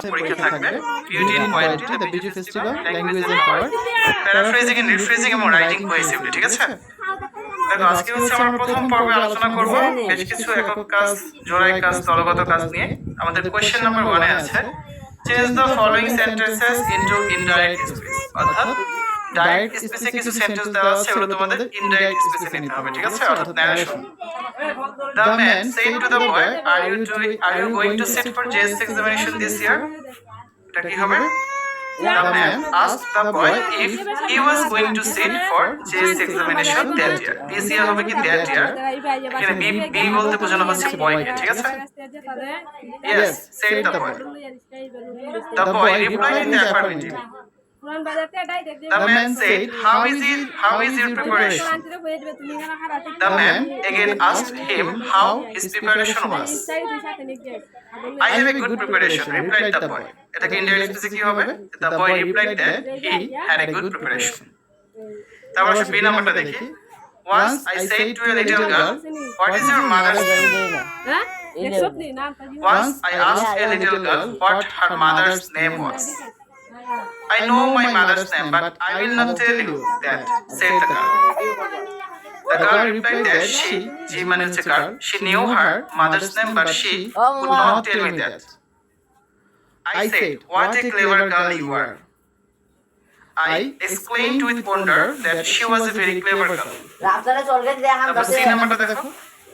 পরীক্ষা থাকবে beauty in poetry, the beauty festival, language and power, paraphrasing and rephrasing এবং writing cohesively. ঠিক আছে, দেখো আজকে হচ্ছে আমরা প্রথম পর্বে আলোচনা করব বেশ কিছু একক কাজ, জোড়াই কাজ, দলগত কাজ নিয়ে। আমাদের কোশ্চেন নাম্বার 1 এ আছে change the following sentences into indirect space, অর্থাৎ ডাইরেক্ট স্পেসে কিছু সেন্টেন্স দেওয়া আছে, এগুলো তোমাদের ইনডাইরেক্ট স্পেসে নিতে হবে। ঠিক আছে, অর্থাৎ narration. The man said to the boy, are you going to sit for JS examination this year? এটা কি হবে? The man asked the boy if he was going to sit for JS examination that year. This year হবে কি that year? এখানে B বলতে বোঝানো হচ্ছে বয়কে। ঠিক আছে? Yes, said the boy. The boy replied in the affirmative. The man said, how is your preparation? The man again asked him how his preparation was. I have a good preparation, replied the boy. এটাকে indirect স্পেসে কি হবে? The boy replied that he had a good preparation. তারপর আসলে B নাম্বারটা দেখি। Once I said to a little girl, what is your mother's name? Once I asked a little girl what her mother's name was. I know my mother's name, but I will not tell you that, said the girl. The girl replied that she means a girl, she knew her mother's name, but she would not tell me that. I said, what a clever girl you are. I exclaimed with wonder that she was a very clever girl.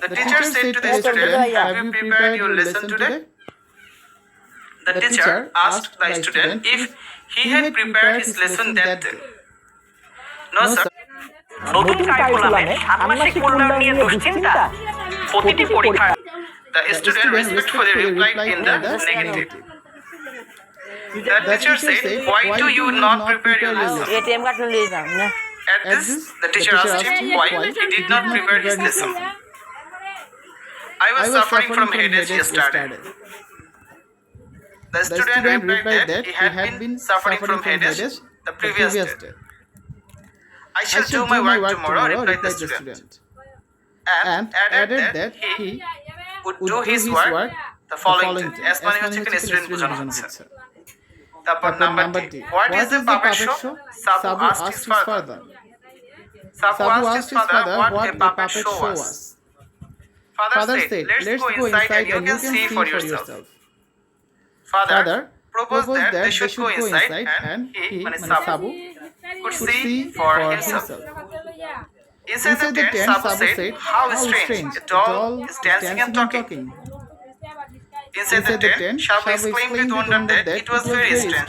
The teacher said to the student, have you prepared your lesson today? The teacher asked the student if he had prepared his lesson that day. No, sir. নতুন কারিকুলামে ষান্মাসিক মূল্যায়ন নিয়ে দুশ্চিন্তা প্রতিটি পরীক্ষা। The student respectfully replied in the negative. The teacher said, why do you not prepare your lesson? At this, the teacher asked him why he did not prepare his lesson. I was suffering from headache yesterday. The student replied that he had been suffering from headache the previous day. I shall do my work tomorrow, replied the student. And added that he would do his work the following day. As মানে হচ্ছে এখানে student বোঝানো হচ্ছে। তারপর number 2, what is the puppet show? Sabu asked his father. Sabu asked his father what a puppet show was. Father said, let's go inside and you can see for yourself. Father proposed that they should go inside and he, Sabu, could see for himself. Inside the tent, Sabu said, how strange, a doll is dancing and talking. Inside the tent, Sabu exclaimed with wonder that it was very strange.